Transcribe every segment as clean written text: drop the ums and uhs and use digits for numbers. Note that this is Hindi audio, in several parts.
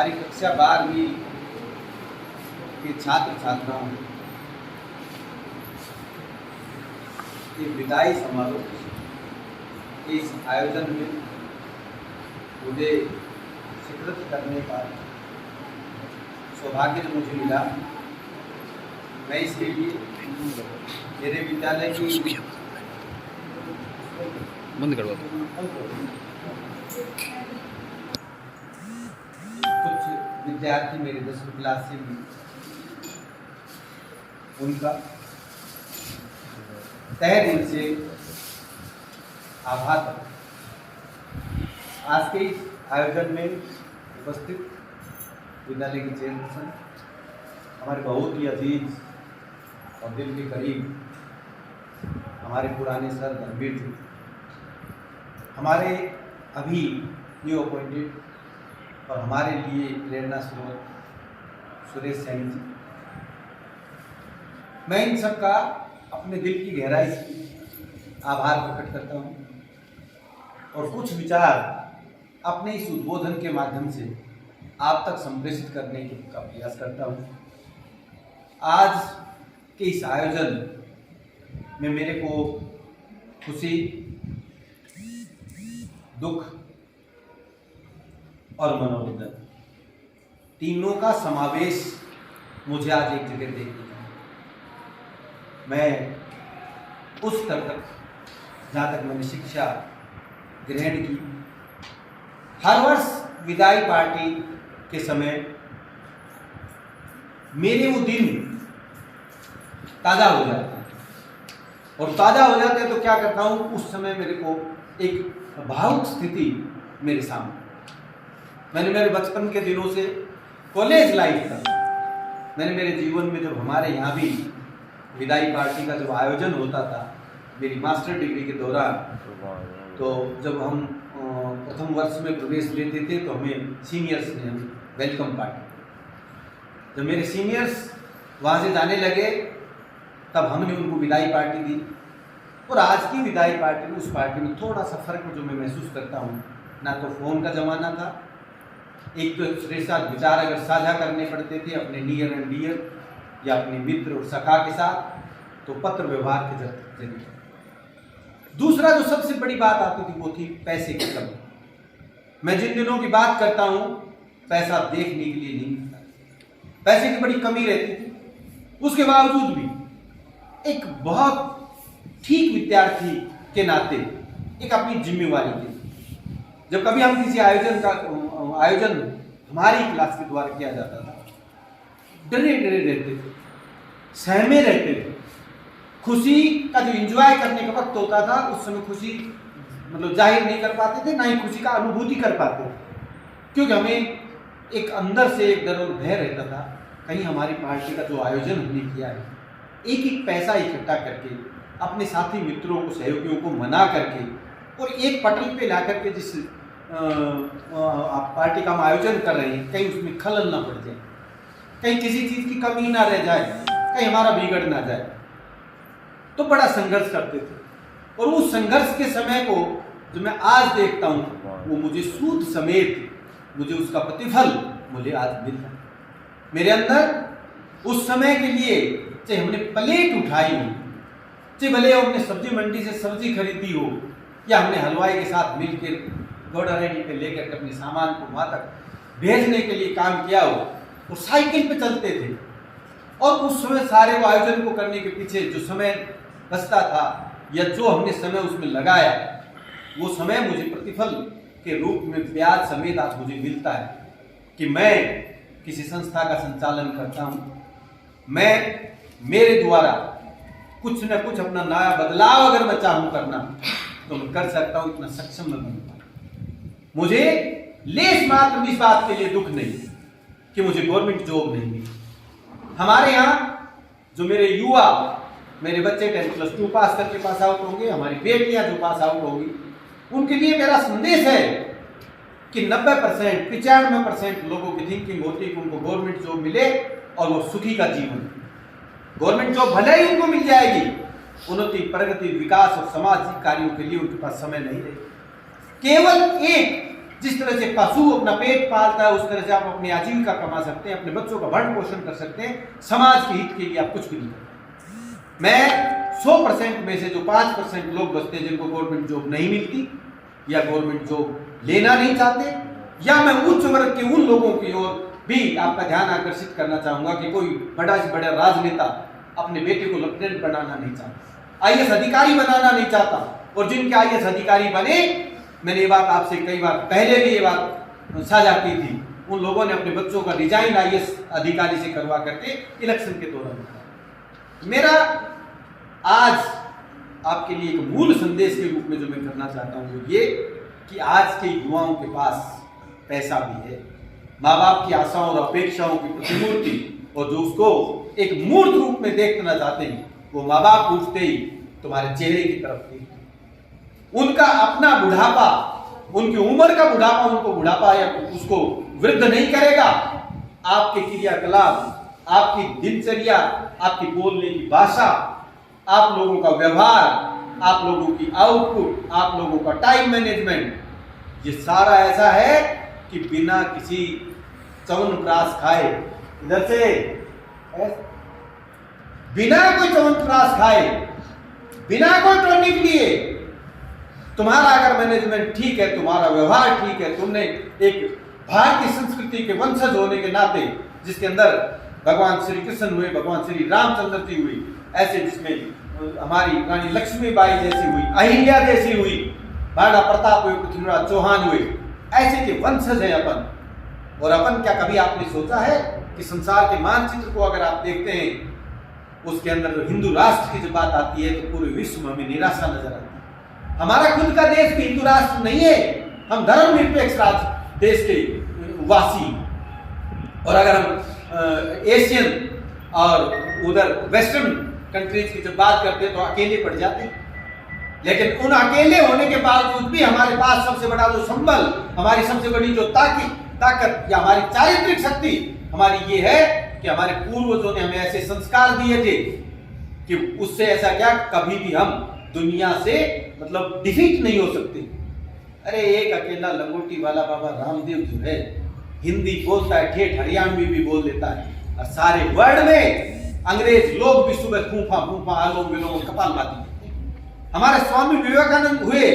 हमारी कक्षा 12वीं के छात्र छात्राओं के विदाई समारोह के इस आयोजन में मुझे शिरकत करने का सौभाग्य मुझे मिला। मैं इसके लिए मेरे विद्यालय की बंद करवा कुछ विद्यार्थी मेरे 10वीं क्लास से भी उनका तहे दिल से आभार। आज के इस आयोजन में उपस्थित विद्यालय की चेयरपर्सन, हमारे बहुत ही अजीज और दिल के करीब हमारे पुराने सर धर्मवीर जी, हमारे अभी न्यू अपॉइंटेड और हमारे लिए प्रेरणा स्रोत सुरेश सैनी जी, मैं इन सब का अपने दिल की गहराई से आभार प्रकट करता हूँ और कुछ विचार अपने इस उद्बोधन के माध्यम से आप तक संप्रेषित करने का प्रयास करता हूँ। आज के इस आयोजन में मेरे को खुशी, दुख और मनोरंजन तीनों का समावेश मुझे आज एक जगह देखने को मिला। मैं उस स्तर तक जहाँ तक मैंने शिक्षा ग्रहण की, हर वर्ष विदाई पार्टी के समय मेरे वो दिन ताज़ा हो जाते हैं और ताज़ा हो जाते हैं तो क्या करता हूँ, उस समय मेरे को एक भावुक स्थिति मेरे सामने, मैंने मेरे बचपन के दिनों से कॉलेज लाइफ तक मैंने मेरे जीवन में जब हमारे यहाँ भी विदाई पार्टी का जब आयोजन होता था मेरी मास्टर डिग्री के दौरान, तो जब हम प्रथम वर्ष में प्रवेश लेते थे तो हमें सीनियर्स ने हमें वेलकम पार्टी, जब मेरे सीनियर्स वहाँ से जाने लगे तब हमने उनको विदाई पार्टी दी। और आज की विदाई पार्टी में उस पार्टी में थोड़ा सा फर्क जो मैं महसूस करता हूँ, ना तो फ़ोन का ज़माना था, एक तो दूसरे के साथ विचार अगर साझा करने पड़ते थे अपने नियर एंड डियर या अपने मित्र और सखा के साथ, तो पत्र व्यवहार के जरिए। दूसरा जो सबसे बड़ी बात आती थी वो थी पैसे की कमी। मैं जिन दिनों की बात करता हूँ पैसा देखने के लिए नहीं मिलता, पैसे की बड़ी कमी रहती थी। उसके बावजूद भी एक बहुत ठीक विद्यार्थी के नाते एक अपनी जिम्मेवारी थी। जब कभी हम किसी आयोजन हमारी क्लास के द्वारा किया जाता था, डरे डरे रहते थे, सहमे रहते थे। खुशी का जो एंजॉय करने का वक्त होता था उस समय खुशी मतलब जाहिर नहीं कर पाते थे, ना ही खुशी का अनुभूति कर पाते थे, क्योंकि हमें एक अंदर से एक डर और भय रहता था कहीं हमारी पार्टी का जो आयोजन हमने किया है, एक एक पैसा इकट्ठा करके अपने साथी मित्रों को, सहयोगियों को मना करके और एक पटल पे ला करके जिस पार्टी का हम आयोजन कर रहे हैं कहीं उसमें खलल ना पड़ जाए, कहीं किसी चीज़ की कमी ना रह जाए, कहीं हमारा बिगड़ ना जाए, तो बड़ा संघर्ष करते थे। और उस संघर्ष के समय को जो मैं आज देखता हूँ वो मुझे सूद समेत मुझे उसका प्रतिफल मुझे आज मिलता है। मेरे अंदर उस समय के लिए चाहे हमने प्लेट उठाई हो, चाहे भले हमने सब्जी मंडी से सब्जी खरीदी हो, या हमने हलवाई के साथ मिलकर घोड़ा रेडी पे लेकर अपने सामान को वहाँ तक भेजने के लिए काम किया हो, और साइकिल पे चलते थे, और उस समय सारे वो आयोजन को करने के पीछे जो समय बचता था या जो हमने समय उसमें लगाया, वो समय मुझे प्रतिफल के रूप में ब्याज समेत आज मुझे मिलता है कि मैं किसी संस्था का संचालन करता हूँ। मैं मेरे द्वारा कुछ न कुछ अपना नया बदलाव अगर मैं चाहूँ करना तो मैं कर सकता हूँ, इतना सक्षम मैं बनूंगा। मुझे लेस मात्र इस बात के लिए दुख नहीं कि मुझे गवर्नमेंट जॉब नहीं मिली। हमारे यहाँ जो मेरे युवा, मेरे बच्चे 10+2 पास करके पास आउट होंगे, हमारी बेटियां जो पास आउट होंगी, उनके लिए मेरा संदेश है कि 90%, 95% लोगों की थिंकिंग होती है कि उनको गवर्नमेंट जॉब मिले और वो सुखी का जीवन। गवर्नमेंट जॉब भले ही उनको मिल जाएगी, उन्नति, प्रगति, विकास और सामाजिक कार्यों के लिए उनके पास समय नहीं रहेगा। केवल एक जिस तरह से पशु अपना पेट पालता है उस तरह से आप अपनी आजीविका कमा सकते हैं, अपने बच्चों का भरण पोषण कर सकते हैं, समाज के हित के लिए आप कुछ भी नहीं करते। मैं 100% में से जो 5% लोग बचते हैं जिनको गवर्नमेंट जॉब नहीं मिलती या गवर्नमेंट जॉब लेना नहीं चाहते, या मैं उच्च वर्ग के उन लोगों की ओर भी आपका ध्यान आकर्षित करना चाहूंगा कि कोई बड़ा से बड़ा राजनेता अपने बेटे को लेफ्टिनेंट बनाना नहीं चाहता, आईएएस अधिकारी बनाना नहीं चाहता, और जिनके आईएएस अधिकारी बने, मैंने ये बात आपसे कई बार पहले भी ये बात साझा की थी, उन लोगों ने अपने बच्चों का रिजाइन आईएएस अधिकारी से करवा करके इलेक्शन के दौरान। मेरा आज आपके लिए एक मूल संदेश के रूप में जो मैं करना चाहता हूं वो ये कि आज के युवाओं के पास पैसा भी है, माँ बाप की आशाओं और अपेक्षाओं की प्रतिमूर्ति, और जो उसको एक मूर्त रूप में देखना चाहते हैं, वो माँ बाप उठते ही तुम्हारे चेहरे की तरफ देखते, उनका अपना बुढ़ापा, उनकी उम्र का बुढ़ापा उनको बुढ़ापा या उसको वृद्ध नहीं करेगा। आपके क्रियाकलाप, आपकी दिनचर्या, आपकी बोलने की भाषा, आप लोगों का व्यवहार, आप लोगों की आउटपुट, आप लोगों का टाइम मैनेजमेंट, ये सारा ऐसा है कि बिना किसी च्यवनप्राश खाए, इधर से बिना कोई च्यवनप्राश खाए, बिना कोई टॉनिक लिए, तुम्हारा अगर मैनेजमेंट ठीक है, तुम्हारा व्यवहार ठीक है, तुमने एक भारतीय संस्कृति के वंशज होने के नाते, जिसके अंदर भगवान श्री कृष्ण हुए, भगवान श्री रामचंद्र जी हुई, ऐसे जिसमें हमारी रानी लक्ष्मीबाई जैसी हुई, अहिल्या जैसी हुई, महाराणा प्रताप हुए, पृथ्वीराज चौहान हुए, ऐसे के वंशज हैं अपन। और अपन क्या कभी आपने सोचा है कि संसार के मानचित्र को अगर आप देखते हैं, उसके अंदर हिंदू राष्ट्र की जब बात आती है तो पूरे विश्व में हमें निराशा नजर आती है। हमारा खुद का देश भी हिंदू राष्ट्र नहीं है, हम धर्मनिरपेक्ष राष्ट्र देश के वासी, और अगर हम एशियन और उधर वेस्टर्न कंट्रीज की जब बात करते हैं तो अकेले पड़ जाते हैं। लेकिन उन अकेले होने के बावजूद भी हमारे पास सबसे बड़ा जो संबल, हमारी सबसे बड़ी जो ताकत या हमारी चारित्रिक शक्ति हमारी ये है कि हमारे पूर्वजों ने हमें ऐसे संस्कार दिए थे कि उससे ऐसा क्या कभी भी हम दुनिया से मतलब डिफीट नहीं हो सकते। अरे एक अकेला लंगोटी वाला बाबा रामदेव जो है हिंदी बोलता है, ठेठ हरियाणवी भी बोल लेता है, और सारे वर्ल्ड में अंग्रेज लोग भी सुबह फूफा फूफा आलोम विलोम कपालभाति। हमारे स्वामी विवेकानंद हुए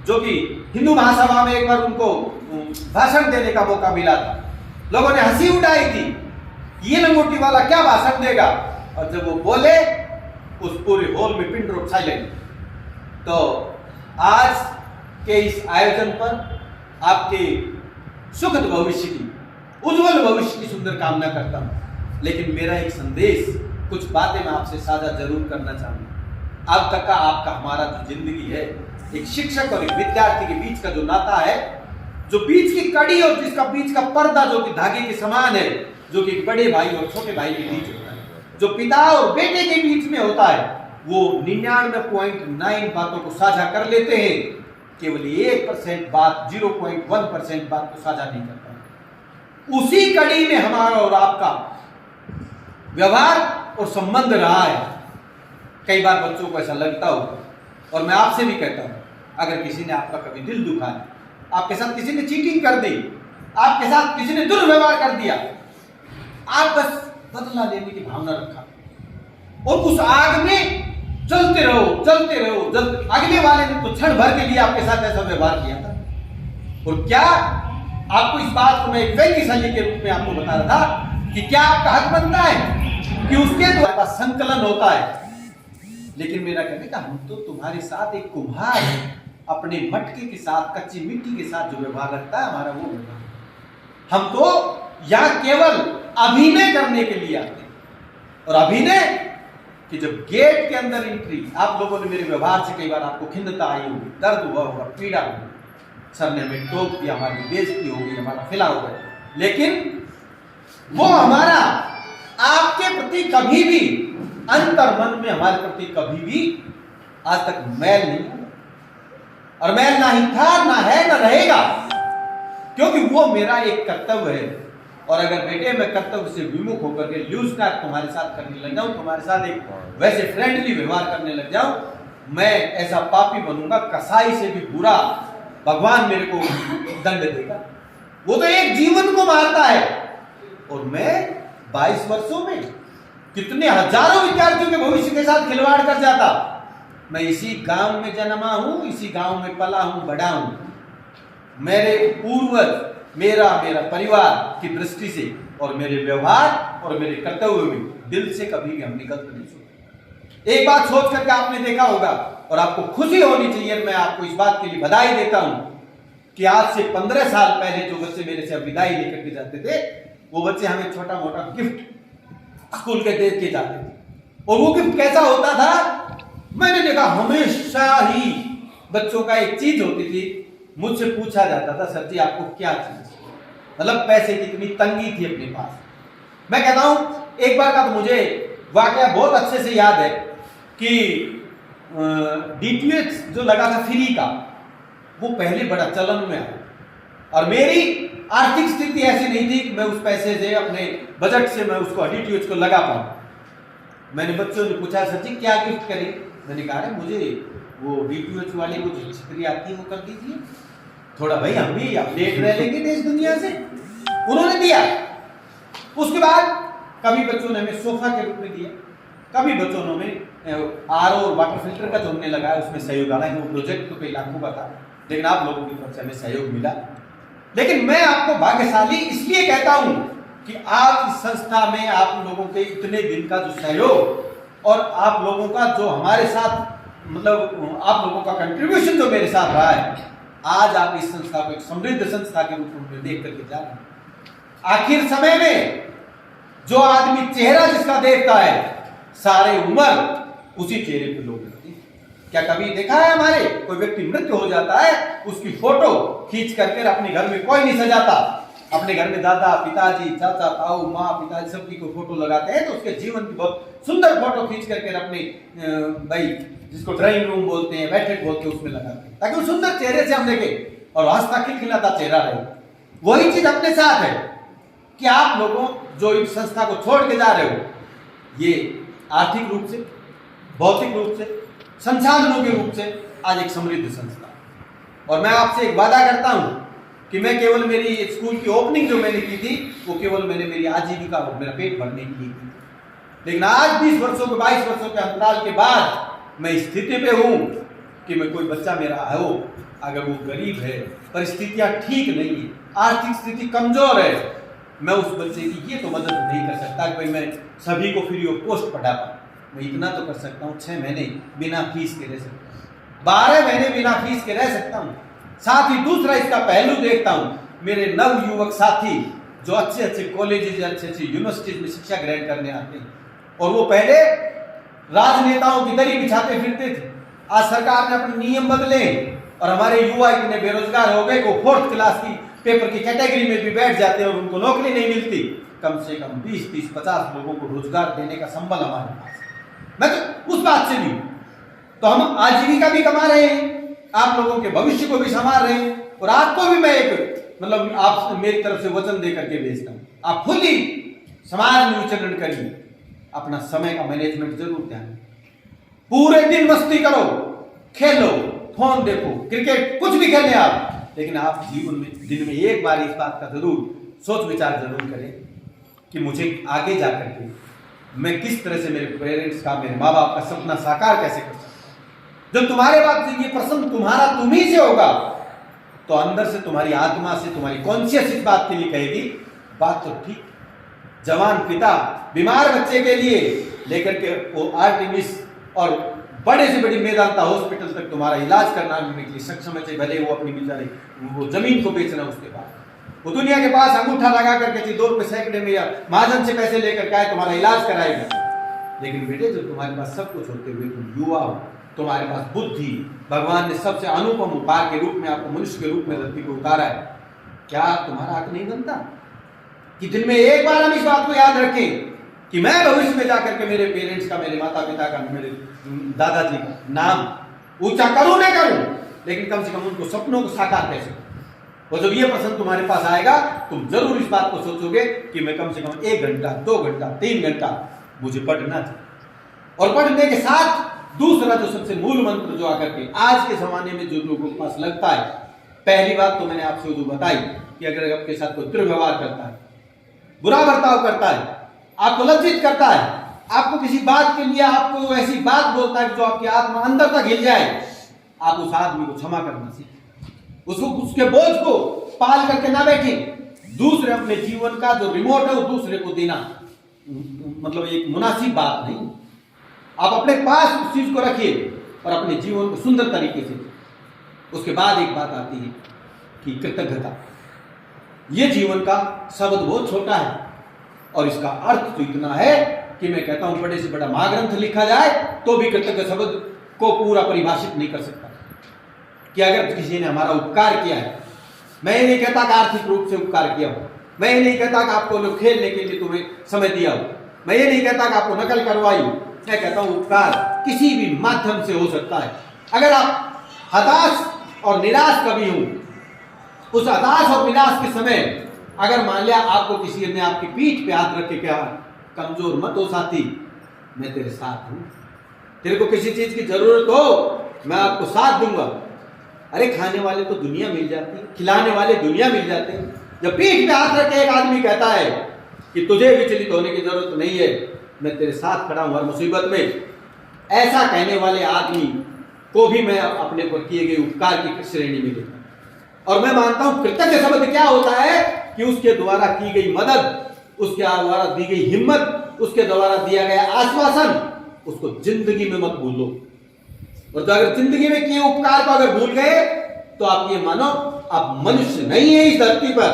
जो कि हिंदू महासभा में एक बार उनको भाषण देने का मौका मिला था, लोगों ने हंसी उड़ाई थी, ये लंगोटी वाला क्या भाषण देगा, और जब वो बोले उस पूरे हॉल में पिन ड्रॉप साइलेंट। तो आज के इस आयोजन पर आपके सुखद भविष्य की, उज्जवल भविष्य की सुंदर कामना करता हूं। लेकिन मेरा एक संदेश, कुछ बातें मैं आपसे साझा जरूर करना चाहूंगा। अब तक का आपका हमारा जो जिंदगी है, एक शिक्षक और एक विद्यार्थी के बीच का जो नाता है, जो बीच की कड़ी और जिसका बीच का पर्दा जो कि धागे के समान है, जो कि बड़े भाई और छोटे भाई के बीच होता है, जो पिता और बेटे के बीच में होता है, वो 99.9 बातों को साझा कर लेते हैं, केवल 1% बात, 0.1% बात को साझा नहीं करता। उसी कड़ी में हमारा और आपका व्यवहार और संबंध रहा है। कई बार बच्चों को ऐसा लगता हो, और मैं आपसे भी कहता हूं, अगर किसी ने आपका कभी दिल दुखाया, आपके साथ किसी ने चीटिंग कर दी, आपके साथ किसी ने दुर्व्यवहार कर दिया, आप बस बदला लेने की भावना रखा और उस आग में जलते रहो, अगले वाले ने तो क्षण भर के लिए आपके साथ ऐसा व्यवहार किया था। और क्या आपको इस बात को मैं एक वैज्ञानिक के रूप में आपको बता रहा था कि क्या आपका हक बनता है कि उसके द्वारा संकलन होता है। लेकिन मेरा कहने का, हम तो तुम्हारे साथ एक कुम्हार अपने मटके के साथ, कच्ची मिट्टी के साथ जो व्यवहार रखता है, हमारा वो व्यवहार। हम तो यहां केवल अभिनय करने के लिए आते हैं, और अभिनय कि जब गेट के अंदर एंट्री, आप लोगों ने मेरे व्यवहार से कई बार आपको खिन्नता आई होगी, दर्द हुआ होगा, पीड़ा हुई, सर ने हमें टोक दिया, हमारी बेइज्जती होगी, हमारा फिला होगा, लेकिन वो हमारा आपके प्रति कभी भी अंतर मन में हमारे प्रति कभी भी आज तक मैल नहीं हुआ, और मैल ना ही था, ना है, ना रहेगा, क्योंकि वो मेरा एक कर्तव्य है। और अगर बेटे मैं कर्तव्य से विमुख होकर के लूज टाक तुम्हारे साथ करने लग जाऊं, तुम्हारे साथ एक वैसे फ्रेंडली व्यवहार करने लग जाऊं, मैं ऐसा पापी बनूंगा, कसाई से भी बुरा भगवान मेरे को दंड देगा। वो तो एक जीवन को मारता है। और मैं 22 वर्षों में कितने हजारों विद्यार्थियों के भविष्य के साथ खिलवाड़ कर जाता। मैं इसी गांव में जन्मा हूं, इसी गांव में पला हूं, बड़ा हूं। मेरे पूर्वज, मेरा परिवार की दृष्टि से और मेरे व्यवहार और मेरे कर्तव्य में दिल से कभी भी हमने गलत नहीं सोचा। एक बात सोच करके आपने देखा होगा और आपको खुशी होनी चाहिए। मैं आपको इस बात के लिए बधाई देता हूं कि आज से 15 साल पहले जो बच्चे मेरे से विदाई लेकर के जाते थे, वो बच्चे हमें छोटा मोटा गिफ्ट स्कूल के दे के जाते थे। और वो गिफ्ट कैसा होता था, मैंने देखा हमेशा ही बच्चों का एक चीज होती थी, मुझसे पूछा जाता था, सर जी आपको क्या चाहिए। मतलब पैसे की इतनी तंगी थी अपने पास। मैं कहता हूं एक बार का तो मुझे वाकया बहुत अच्छे से याद है कि डीटीएच जो लगा था फ्री का, वो पहले बड़ा चलन में आया और मेरी आर्थिक स्थिति ऐसी नहीं थी कि मैं उस पैसे से, अपने बजट से मैं उसको डीटीएच को लगा पाऊं। मैंने बच्चों ने पूछा, सर जी क्या गिफ्ट करें। मैंने कहा मुझे वो डीटीएच वाले को जो छतरी आती है वो कर दीजिए, थोड़ा भाई हम भी अपडेट रह लेंगे देश दुनिया से। उन्होंने दिया। उसके बाद कभी बच्चों ने हमें सोफा के रूप में दिया, कभी बच्चों ने हमें आरओ और वाटर फिल्टर का जो हमने लगाया उसमें सहयोग आना, वो प्रोजेक्ट तो कई लाखों का था, लेकिन आप लोगों की तरफ से हमें सहयोग मिला। लेकिन मैं आपको भाग्यशाली इसलिए कहता हूं कि आप इस संस्था में आप लोगों के इतने दिन का जो सहयोग और आप लोगों का जो हमारे साथ, मतलब आप लोगों का कंट्रीब्यूशन जो मेरे साथ रहा है, आज आप इस संस्था को एक समृद्ध संस्था के रूप में देख करके जा रहे हैं। आखिर समय में जो आदमी चेहरा जिसका देखता है, सारे उम्र उसी चेहरे पे लोग देखते हैं। क्या कभी देखा है हमारे कोई व्यक्ति मृत्यु हो जाता है, उसकी फोटो खींच करके अपने घर में कोई नहीं सजाता। अपने घर में दादा, पिताजी, चाचा, ताऊ, माँ, पिताजी सबकी को फोटो लगाते हैं, तो उसके जीवन की बहुत सुंदर फोटो खींच करके अपने भाई जिसको ड्राइंग रूम बोलते हैं, बैठक बोलते हैं, उसमें लगाते हैं, ताकि वो सुंदर चेहरे से हम देखें और हंसता खिलखिलाता चेहरा रहे। वही चीज अपने साथ है कि आप लोगों जो इस संस्था को छोड़ के जा रहे हो, ये आर्थिक रूप से, भौतिक रूप से, संसाधनों के रूप से आज एक समृद्ध संस्था। और मैं आपसे एक वादा करता हूं कि मैं केवल मेरी स्कूल की ओपनिंग जो मैंने की थी, वो केवल मैंने मेरी आजीविका और मेरा पेट भरने के लिए की। लेकिन आज 20 वर्षों के 22 वर्षों के अंतराल के बाद मैं इस स्थिति पे हूं कि मैं कोई बच्चा मेरा हो, अगर वो गरीब है, परिस्थितियां ठीक नहीं है, आर्थिक स्थिति कमजोर है, मैं उस बच्चे की ये तो मदद नहीं कर सकता कि भाई मैं सभी को फ्री ऑफ कॉस्ट पढ़ा पाऊं। मैं इतना तो कर सकता हूं, 6 महीने बिना फीस के रह सकता हूं, 12 महीने बिना फीस के रह सकता हूं। साथ ही दूसरा इसका पहलू देखता हूं, मेरे नव युवक साथी जो अच्छे अच्छे कॉलेजेस, अच्छे अच्छे यूनिवर्सिटीज में शिक्षा ग्रहण करने आते हैं, और वो पहले राजनेताओं की दरी बिछाते फिरते थे। आज सरकार ने अपने नियम बदले और हमारे युवा इतने बेरोजगार हो गए कि 4th क्लास की पेपर की कैटेगरी में भी बैठ जाते हैं और उनको नौकरी नहीं मिलती। कम से कम 20, 30, 50 लोगों को रोजगार देने का संबल हमारे पास है। मैं तो उस बात से भी हूं, तो हम आजीविका भी कमा रहे हैं, आप लोगों के भविष्य को भी संभाल रहे हैं, और आपको भी मैं एक मतलब आप मेरी तरफ से वचन दे करके भेजता हूं, आप खुद ही समाज में विचरण करिए, अपना समय का मैनेजमेंट जरूर ध्यान। पूरे दिन मस्ती करो, खेलो, फोन देखो, क्रिकेट, कुछ भी खेलें आप, लेकिन आप जीवन में दिन में एक बार इस बात का जरूर सोच विचार जरूर करें कि मुझे आगे जाकर के मैं किस तरह से मेरे पेरेंट्स का, मेरे माँ बाप का सपना साकार कैसे कर सकता हूं। जब तुम्हारे बात से ये प्रश्न तुम्हारा तुम ही से होगा, तो अंदर से तुम्हारी आत्मा से तुम्हारी कॉन्शियस इस बात के लिए कहेगी, बात तो ठीक। जवान पिता बीमार बच्चे के लिए लेकर के वो आर्टिमिस और बड़े से बड़ी मेदांता हॉस्पिटल तक तुम्हारा इलाज करने के लिए सक्षम है, भले वो अपनी बेचारे वो जमीन को बेचना, उसके बाद वो दुनिया के पास अंगूठा लगा करके 2 रुपए सैकड़े में या महाजन से पैसे लेकर के तुम्हारा इलाज कराएगा। लेकिन बेटे जो तुम्हारे पास सब कुछ होते हुए तुम युवा हो, तुम्हारे पास बुद्धि, भगवान ने सबसे अनुपम उपहार के रूप में आपको मनुष्य के रूप में धरती को उतारा है, क्या तुम्हारा हक नहीं बनता कि दिन में एक बार हम इस बात को याद रखें कि मैं भविष्य में जाकर के मेरे पेरेंट्स का, मेरे माता पिता का, मेरे दादाजी का नाम ऊंचा करूं न करूं, लेकिन कम से कम उनको सपनों को साकार कैसे करूं। और जब ये प्रश्न तुम्हारे पास आएगा, तुम जरूर इस बात को सोचोगे कि मैं कम से कम 1 घंटा, 2 घंटा, 3 घंटा मुझे पढ़ना चाहिए। और पढ़ने के साथ दूसरा जो सबसे मूल मंत्र जो आकर के आज के जमाने में जो लोगों के पास लगता है पहली बात तो मैंने आपसे जो बताई कि अगर आपके साथ कोई दुर्व्यवहार करता है, बुरा बर्ताव करता है, आपको लज्जित करता है, आपको किसी बात के लिए आपको ऐसी बात बोलता है जो आपकी आत्मा अंदर तक हिल जाए, आप उस आदमी को क्षमा करना सीखें। उसको उसके बोझ को पाल करके ना बैठें। दूसरे अपने जीवन का जो रिमोट है वो दूसरे को देना मतलब एक मुनासिब बात नहीं। आप अपने पास उस चीज को रखिए और अपने जीवन को सुंदर तरीके से। उसके बाद एक बात आती है कि कृतज्ञता। ये जीवन का शब्द बहुत छोटा है और इसका अर्थ तो इतना है कि मैं कहता हूं बड़े से बड़ा महाग्रंथ लिखा जाए तो भी कृतज्ञ शब्द को पूरा परिभाषित नहीं कर सकता। कि अगर किसी ने हमारा उपकार किया है, मैं ये नहीं कहता कि आर्थिक रूप से उपकार किया हो, मैं ये नहीं कहता कि आपको लोग खेलने के लिए तुम्हें समय दिया हो, मैं ये नहीं कहता कि आपको नकल करवाई हो, मैं कहता हूं उपकार किसी भी माध्यम से हो सकता है। अगर आप हताश और निराश कभी हूं, उस हताश और निराश के समय अगर मान लिया आपको किसी ने आपकी पीठ पे हाथ रख के क्या, कमजोर मत हो साथी, मैं तेरे साथ हूं, तेरे को किसी चीज की जरूरत हो मैं आपको साथ दूंगा। अरे खाने वाले तो दुनिया मिल जाती है, खिलाने वाले दुनिया मिल जाते हैं। जब पीठ पे हाथ रख के एक आदमी कहता है कि तुझे विचलित होने की जरूरत नहीं है, मैं तेरे साथ खड़ा हूं हर मुसीबत में, ऐसा कहने वाले आदमी को भी मैं अपने पर किए गए उपकार की श्रेणी में लेता हूं। और मैं मानता हूं कृतज्ञ शब्द क्या होता है कि उसके द्वारा की गई मदद, उसके द्वारा दी गई हिम्मत, उसके द्वारा दिया गया आश्वासन, उसको जिंदगी में मत भूलो। और तो अगर जिंदगी में किए उपकार को अगर भूल गए तो आप ये मानो आप मनुष्य नहीं है इस धरती पर,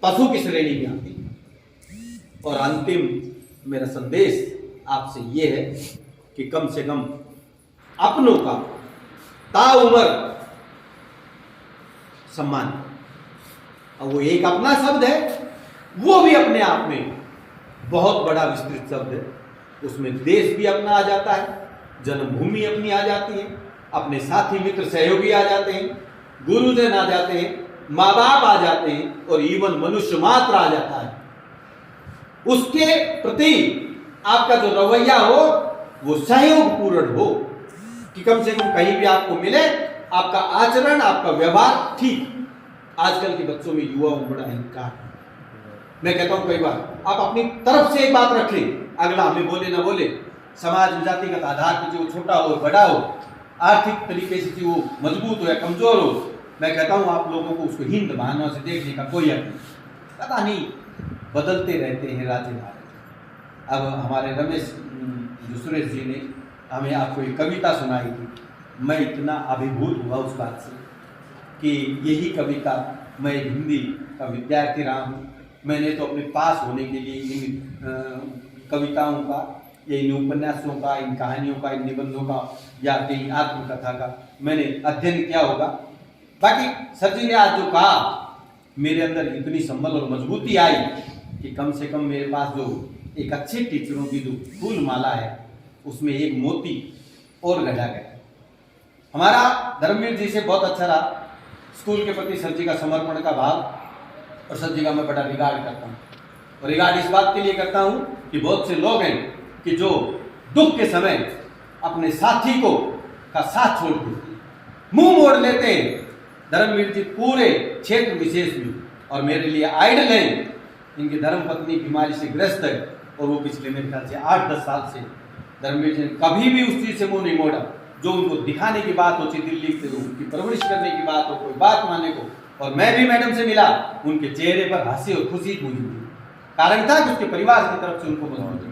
पशु की श्रेणी में आती है। और अंतिम मेरा संदेश आपसे ये है कि कम से कम अपनों का ताउम्र सम्मान। और वो एक अपना शब्द है, वो भी अपने आप में बहुत बड़ा विस्तृत शब्द है। उसमें देश भी अपना आ जाता है, जन्मभूमि अपनी आ जाती है, अपने साथी मित्र सहयोगी आ जाते हैं, गुरुजन आ जाते हैं, माँ बाप आ जाते हैं और इवन मनुष्य मात्र आ जाता है। उसके प्रति आपका जो रवैया हो वो सहयोगपूर्ण हो कि कम से कम कहीं भी आपको मिले आपका आचरण, आपका व्यवहार ठीक। आजकल के बच्चों में, युवाओं में बड़ा अहंकार। मैं कहता हूं कई बार आप अपनी तरफ से एक बात रख लें, अगला हमें बोले ना बोले, समाज में जातिगत आधार पर जो छोटा हो बड़ा हो, आर्थिक तरीके से वो मजबूत हो या कमजोर हो, मैं कहता हूं आप लोगों को उसको हिंद बहानों से देखने का कोई हक नहीं। पता नहीं बदलते रहते हैं राज्य भारत। अब हमारे रमेश जो सुरेश जी ने हमें आपको एक कविता सुनाई थी, मैं इतना अभिभूत हुआ उस बात से कि यही कविता, मैं हिंदी का विद्यार्थी रहा हूँ, मैंने तो अपने पास होने के लिए इन कविताओं का या इन उपन्यासों का, इन कहानियों का, इन निबंधों का या कहीं आत्मकथा का मैंने अध्ययन किया होगा। बाकी सर जी ने आज जो कहा, मेरे अंदर इतनी संबल और मजबूती आई कि कम से कम मेरे पास जो एक अच्छे टीचरों की जो फूल माला है उसमें एक मोती और गढ़ा गया। हमारा धर्मवीर जी से बहुत अच्छा रहा, स्कूल के प्रति सर जी का समर्पण का भाव, और सर जी का मैं बड़ा रिगार्ड करता हूँ। और रिगार्ड इस बात के लिए करता हूँ कि बहुत से लोग हैं कि जो दुख के समय अपने साथी को का साथ छोड़ देते हैं, मुंह मोड़ लेते हैं। धर्मवीर जी पूरे क्षेत्र विशेष में और मेरे लिए आइडल हैं। इनकी धर्मपत्नी बीमारी से ग्रस्त है और वो पिछले मेरे ख्याल से 8-10 साल से धर्मवीर जी ने कभी भी उस चीज से मुंह नहीं मोड़ा जो उनको दिखाने की बात होती, दिल्ली से उनकी परवरिश करने की बात हो, कोई बात मानने को। और मैं भी मैडम से मिला, उनके चेहरे पर हंसी और खुशी मौजूद थी। कारण था कि उसके परिवार की तरफ से उनको मजबूती।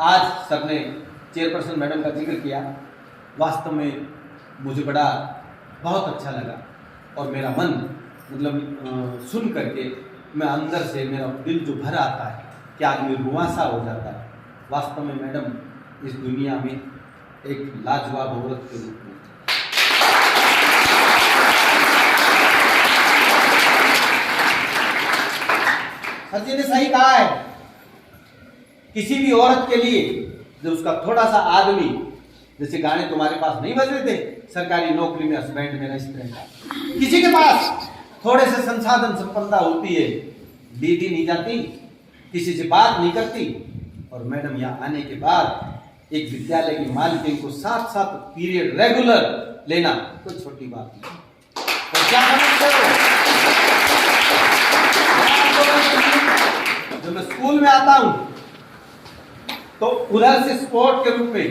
आज सर ने चेयरपर्सन मैडम का जिक्र किया, वास्तव में मुझे बड़ा बहुत अच्छा लगा और मेरा मन मतलब सुन करके मैं अंदर से मेरा दिल जो भर आता है कि आदमी रुआंसा हो जाता है। वास्तव में मैडम इस दुनिया में एक लाजवाब औरत के रूप में सर जी ने सही कहा है। किसी भी औरत के लिए जब उसका थोड़ा सा आदमी, जैसे गाने तुम्हारे पास नहीं बज रहे थे, सरकारी नौकरी में हस्बैंड मेरा इस तरह का, किसी के पास थोड़े से संसाधन संपन्नता होती है, दीदी नहीं जाती, किसी से बात नहीं करती, और मैडम यहाँ आने के बाद एक विद्यालय की मालकिन को 7-7 पीरियड रेगुलर लेना कोई छोटी बात नहीं। क्या समझते हो? जब मैं स्कूल में आता हूं तो उधर से स्पोर्ट के रूप में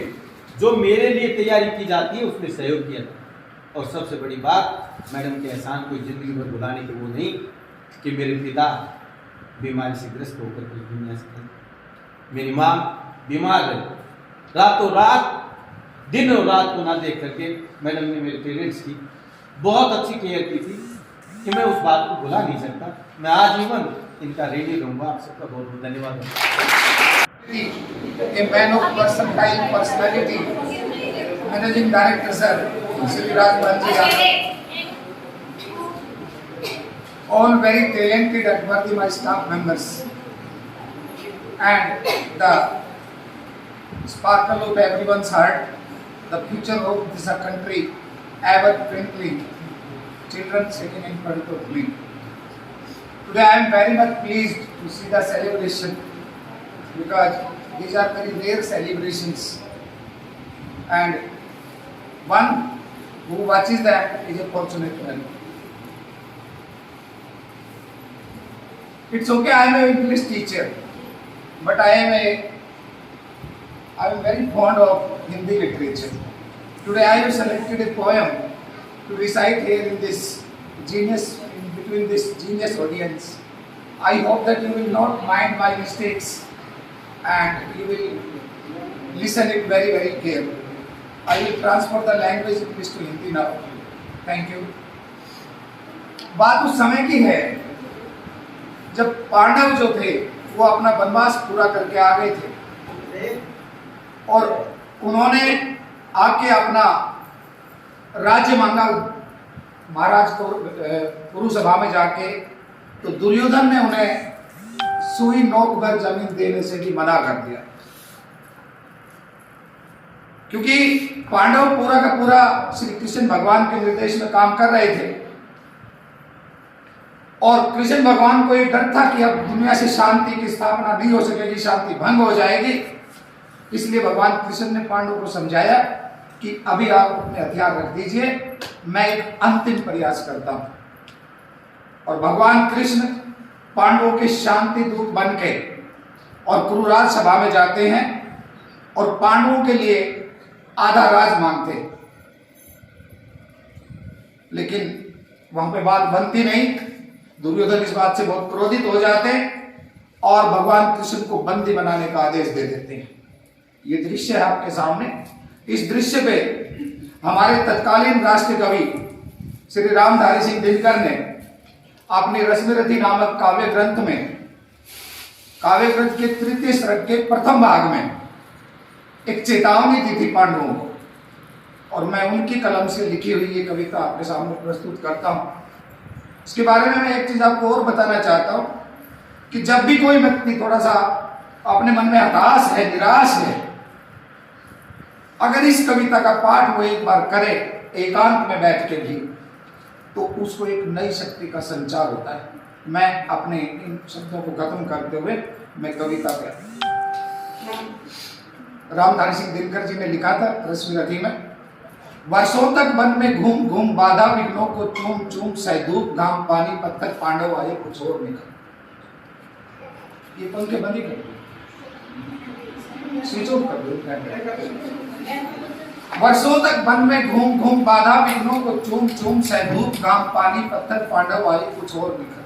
जो मेरे लिए तैयारी की जाती है उसमें सहयोग किया जाता है। और सबसे बड़ी बात, मैडम के एहसान कोई जिंदगी भर भुलाने के वो नहीं कि मेरे पिता बीमारी से ग्रस्त होकर के दुनिया से गए। मेरी माँ बीमार रही, रातों रात दिन और रात को ना देख करके मैडम ने मेरे पेरेंट्स की बहुत अच्छी केयर की थी कि मैं उस बात को भुला नहीं सकता। मैं आजीवन इनका ऋणी रहूंगा। आप सबका बहुत बहुत धन्यवाद। A man of versatile personality, Managing Director Sir, Shri Raj Banji, all very talented and worthy my staff members, and the sparkle of everyone's heart, the future of this country, ever twinkling children sitting in front of me. Today I am very much pleased to see the celebration, because these are very rare celebrations, and one who watches them is a fortunate man. It's okay, I am an English teacher, but I am very fond of Hindi literature. Today I have selected a poem to recite here in between this genius audience. I hope that you will not mind my mistakes and you will listen it very, very carefully. I will transfer the language English to Hindi now. Thank you. बात उस समय की है जब पांडव जो थे वो अपना वनवास पूरा करके आ गए थे, और उन्होंने आके अपना राज्य मांगा महाराज को कुरुसभा में जाके, तो दुर्योधन ने उन्हें सुई नोक भर जमीन देने से भी मना कर दिया, क्योंकि पांडव पूरा का पूरा श्री कृष्ण भगवान के निर्देश में काम कर रहे थे, और कृष्ण भगवान को ये डर था कि अब दुनिया से शांति की स्थापना नहीं हो सकेगी, शांति भंग हो जाएगी। इसलिए भगवान कृष्ण ने पांडवों को समझाया कि अभी आप अपने हथियार रख दीजिए, मैं एक अंतिम प्रयास करता हूं। और भगवान कृष्ण पांडवों के शांति दूत बनके और कुरुराज सभा में जाते हैं और पांडवों के लिए आधा राज मांगते, लेकिन वहां पे बात बनती नहीं। दुर्योधन इस बात से बहुत क्रोधित हो जाते और भगवान कृष्ण को बंदी बनाने का आदेश दे देते हैं। ये दृश्य है आपके सामने। इस दृश्य पे हमारे तत्कालीन राष्ट्रीय कवि श्री रामधारी सिंह दिनकर ने अपनी रश्मिरथी नामक काव्य ग्रंथ के तृतीय सर्ग के प्रथम भाग में एक चेतावनी दी थी पांडवों को, और मैं उनकी कलम से लिखी हुई ये कविता आपके सामने प्रस्तुत करता हूं। इसके बारे में मैं एक चीज आपको और बताना चाहता हूं कि जब भी कोई व्यक्ति थोड़ा सा अपने मन में हताश है, निराश है, अगर इस कविता का पाठ वो एक बार करे एकांत में बैठ के भी, तो उसको एक नई शक्ति का संचार होता है। मैं अपने इन शब्दों को खत्म करते हुए मैं कविता पे रामधारी सिंह दिनकर जी ने लिखा था रश्मिरथी में। वर्षों तक वन में घूम घूम बाधा विघ्नों को चूम चूम सहधूप घाम पानी पत्थर पांडव आए कुछ और निकल। ये पंखे बंद ही कर दो, स्विच ऑफ कर दो। वर्षों तक वन में घूम घूम बाधा विघ्नों को चूम चूम सहधूप घाम पानी पत्थर पांडव आए कुछ और निकल।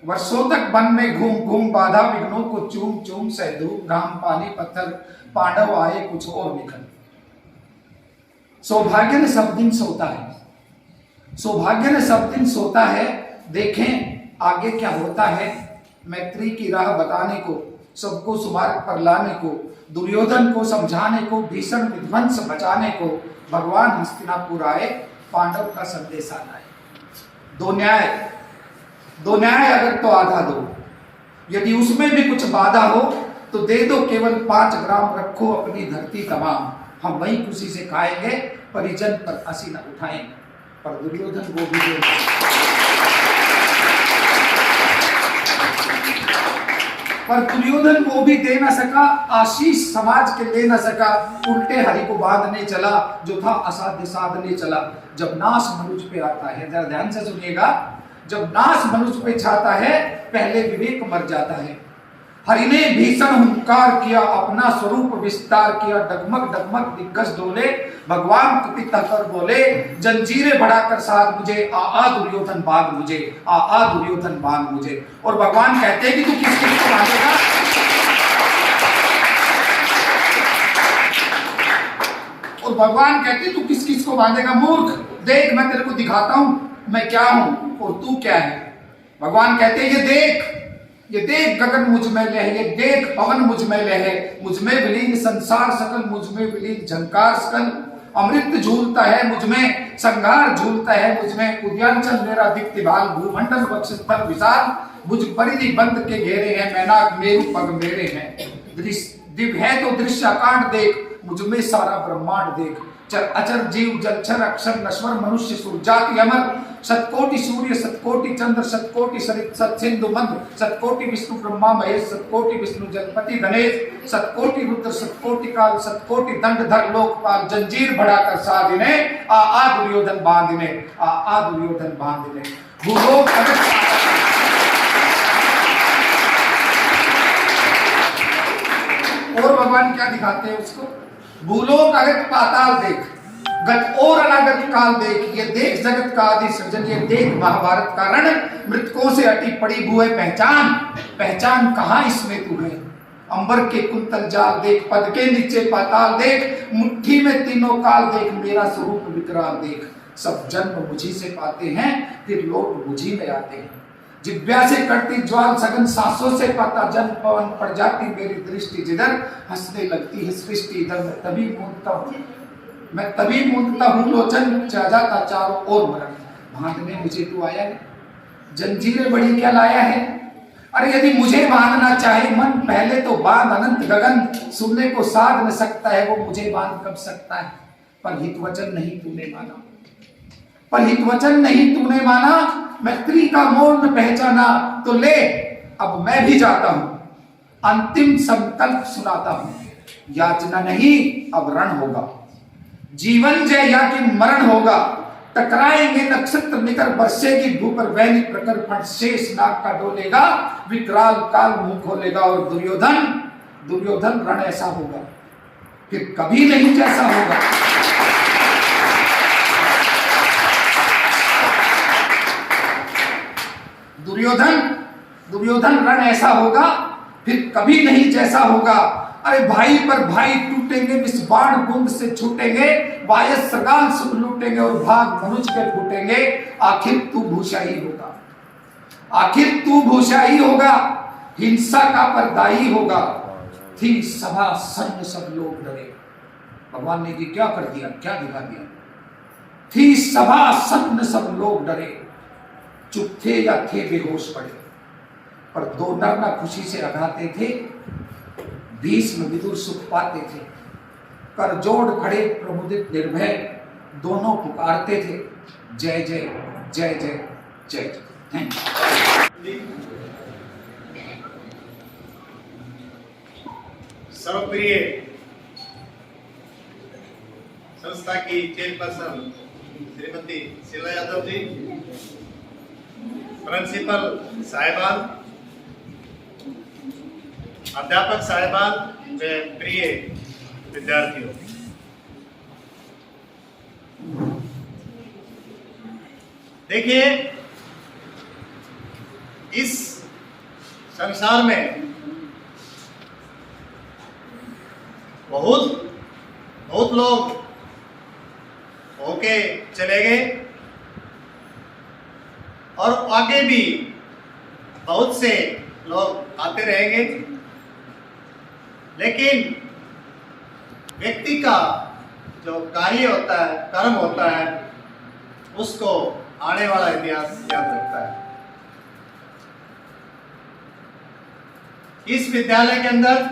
वर्षों तक वन में घूम घूम बाधा विघ्नों को चूम चूम सहधूप घाम पानी पत्थर पांडव आए कुछ और निकल। सौभाग्य ने सब दिन सोता है, सौभाग्य ने सब दिन सोता है, देखें आगे क्या होता है। मैत्री की राह बताने को, सबको सुमार्ग पर लाने को, दुर्योधन को समझाने को, भीषण विध्वंस बचाने को भगवान हस्तिनापुर आए, पांडव का संदेश आना है। दो न्याय अगर तो आधा दो, यदि उसमें भी कुछ बाधा हो तो दे दो, केवल 5 ग्राम रखो अपनी धरती तमाम, हम वही खुशी से खाएंगे, परिजन पर हंसी न उठाएंगे। पर दुर्योधन वो भी पर दुर्योधन वो भी दे ना सका, आशीष समाज के ले ना सका, उल्टे हरि को बांधने चला, जो था असाध्य साधने चला। जब नाश मनुष्य पे आता है, जरा ध्यान से सुनिएगा, जब नाश मनुष्य पे छाता है पहले विवेक मर जाता है। हरि ने भीषण हुंकार किया, अपना स्वरूप विस्तार किया, डगमग डगमग दिग्गज डोले, भगवान कुपित कर बोले, जंजीरें बढ़ाकर साथ मुझे, आ दुर्योधन बांध मुझे, आ दुर्योधन बांध मुझे। और भगवान कहते हैं कि तू किस किस को बांधेगा? और भगवान कहते हैं तू किस किस को बांधेगा? मूर्ख, देख मैं तेरे को दिखाता हूं मैं क्या हूं और तू क्या है। भगवान कहते हैं ये देख गगन मुझ में लय है, ये देख पवन मुझ में लय है, मुझ में विलीन संसार सकल, मुझ में विलीन झंकार सकल, अमृत झूलता है मुझ में, संघार झूलता है मुझ में, उद्यांचल मेरा दीप्तिभाल, भूमंडल वक्षस्थल विशाल, मुझ परिधि बंद के घेरे हैं, मैनाक मेरु पग मेरे हैं। दिव्य है तो दृश्य अकांड देख, मुझ में सारा ब्रह्मांड देख, चर अचर जीव जलचर अक्षर नश्वर मनुष्य सुरजाति अमर, सतकोटि सूर्य सतकोटि चंद्र सतकोटि सरित सत्सिंधु मंद, सतकोटि विष्णु ब्रह्मा महेश, सतकोटि विष्णु जलपति गणेश, सतकोटि रुद्र सतकोटि काल, सतकोटि दंड धर लोकपाल, जंजीर बढ़ाकर साधिने, आ दुर्योधन बांधिने, आ दुर्योधन बांधिने। भूलोक और भगवान क्या दिखाते हैं उसको? भूलोक अगत पाताल देख, गत और अनागत काल देख, ये देख जगत का आदि सृजन, ये देख महाभारत का रण, मृतकों से अटी पड़ी भूए पहचान, पहचान कहाँ इसमें तू है। अंबर के कुंतल जाल देख, पद के नीचे पाताल देख, मुट्ठी में तीनों काल देख, मेरा स्वरूप विकराल देख। सब जन्म मुझी से पाते हैं, फिर लौट मुझी में आते हैं। जिब्या से करती ज्वाल सघन, सांसों से पाता जन पवन, पड़ जाती मेरी दृष्टि जिधर, हंसने लगती है सृष्टि इधर। मैं तभी मूंदता हूँ लोचन, जाता चारों ओर मरण, बांधने मुझे तू आया है, जंजीरें बड़ी क्या लाया है। अरे यदि मुझे बांधना चाहे मन, पहले तो बांध अनंत गगन, सुनने को साध न सकता है वो, मुझे बांध कब सकता है। पर हित वचन नहीं तूने माना, पर हित वचन नहीं तूने माना, मैत्री का मोल न पहचाना, तो ले अब मैं भी जाता हूं, अंतिम संकल्प सुनाता हूं। याचना नहीं अब रण होगा, जीवन जय या कि मरण होगा। टकराएंगे नक्षत्र निकर, बरसेगी भू पर वैली प्रकर, फट शेष नाग का डोलेगा, विकराल काल मुंह खोलेगा। और दुर्योधन रण ऐसा होगा फिर कभी नहीं जैसा होगा। दुर्योधन रण ऐसा होगा फिर कभी नहीं जैसा होगा। अरे भाई पर भाई टूटेंगे, विष बाण गुंद से छूटेंगे, वायस सगाल सुख लूटेंगे, और भाग मनुज के फूटेंगे। आखिर तू भूषाही होगा, आखिर तू भूषाही होगा, हिंसा का परदाई होगा। थी सभा सन्न सब लोग डरे। भगवान ने ये क्या कर दिया, क्या दिखा दिया? थी सभा सन्न सब लोग डरे, चुप थे या थे बेहोश पड़े। पर दो नर ना खुशी से अघाते थे, भीष्म विदुर सुख पाते थे। कर जोड़ खड़े प्रमुदित निर्भय, दोनों पुकारते थे जय जय जय जय जय जय। Thank you. सर्वप्रिय संस्था की चेयरपर्सन श्रीमती शीला यादव जी, प्रिंसिपल साहिबान, अध्यापक साहिबान व प्रिय विद्यार्थियों, देखिए इस संसार में बहुत लोग होके चले गए और आगे भी बहुत से लोग आते रहेंगे, लेकिन व्यक्ति का जो कार्य होता है, कर्म होता है, उसको आने वाला इतिहास याद रखता है। इस विद्यालय के अंदर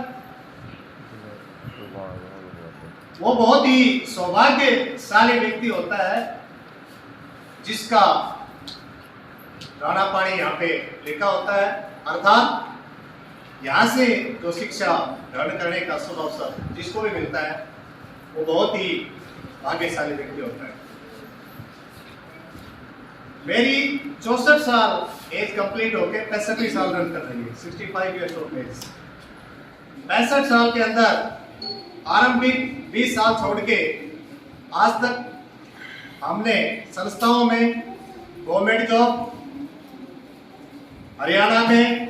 वो बहुत ही सौभाग्यशाली व्यक्ति होता है जिसका दाना पानी यहाँ पे लिखा होता है, अर्थात यहाँ से जो शिक्षा ग्रहण करने का शुभ अवसर जिसको भी मिलता है वो बहुत ही भाग्यशाली व्यक्ति होता है। मेरी 64 साल एज कंप्लीट होके 65 साल रन कर रही है, 65 ईयर्स ऑफ एज। 65 साल के अंदर आरंभिक 20 साल छोड़ के आज तक हमने संस्थाओं में, गवर्नमेंट जॉब, हरियाणा में,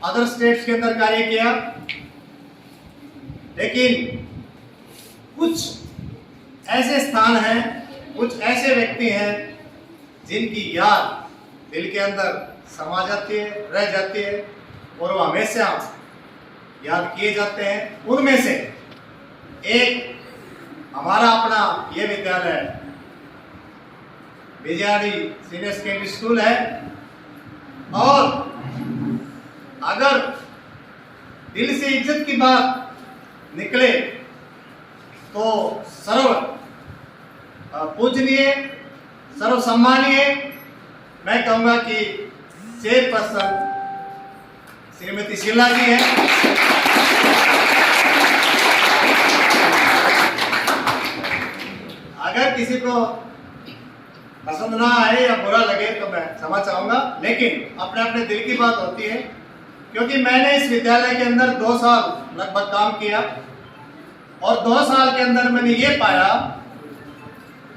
अदर स्टेट्स के अंदर कार्य किया, लेकिन कुछ ऐसे स्थान हैं, कुछ ऐसे व्यक्ति हैं जिनकी याद दिल के अंदर समा जाती है, रह जाती है और वो हमेशा याद किए जाते हैं। उनमें से एक हमारा अपना ये विद्यालय विजयाडी सीनियर सेकेंडरी स्कूल है, और अगर दिल से इज्जत की बात निकले तो सर्व पूजनीय, सर्व सम्मानीय मैं कहूंगा कि चेयरपर्सन श्रीमती शीला जी हैं। अगर किसी को पसंद ना आए या बुरा लगे तो मैं क्षमा चाहूंगा, लेकिन अपने अपने दिल की बात होती है। क्योंकि मैंने इस विद्यालय के अंदर 2 साल लगभग काम किया, और 2 साल के अंदर मैंने ये पाया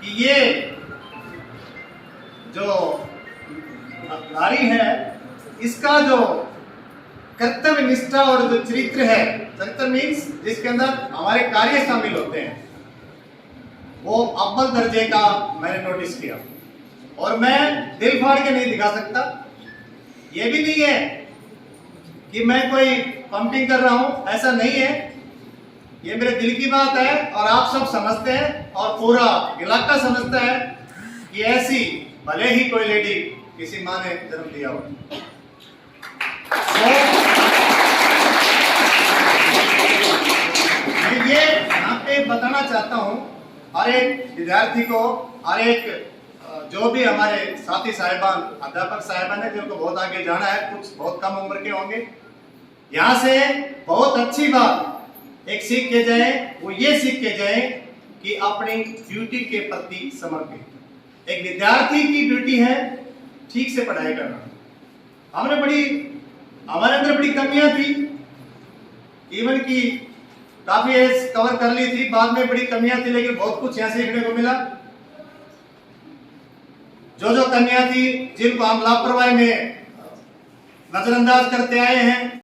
कि ये जो नारी है इसका जो कर्तव्य निष्ठा और जो चरित्र है, चरित्र मीन्स जिसके अंदर हमारे कार्य शामिल होते हैं, वो अव्वल दर्जे का मैंने नोटिस किया। और मैं दिल फाड़ के नहीं दिखा सकता। ये भी नहीं है कि मैं कोई पंपिंग कर रहा हूं, ऐसा नहीं है। ये मेरे दिल की बात है और आप सब समझते हैं और पूरा इलाका समझता है कि ऐसी भले ही कोई लेडी किसी माँ ने जन्म दिया हो। मैं ये यहाँ पे बताना चाहता हूँ हर एक विद्यार्थी को, हर एक जो भी हमारे साथी साहिबान, अध्यापक साहिबान है जिनको बहुत आगे जाना है, कुछ बहुत कम उम्र के होंगे, यहाँ से बहुत अच्छी बात एक सीख के जाए, वो ये सीख के जाए कि अपनी ड्यूटी के प्रति समर्पित। एक विद्यार्थी की ड्यूटी है ठीक से पढ़ाई करना। हमारे अंदर बड़ी कमियां थी, इवन की काफी एज कवर कर ली थी, बाद में बड़ी कमियां थी, लेकिन बहुत कुछ यहाँ सीखने को मिला। जो कमियां थी जिनको हम लापरवाही में नजरअंदाज करते आए हैं,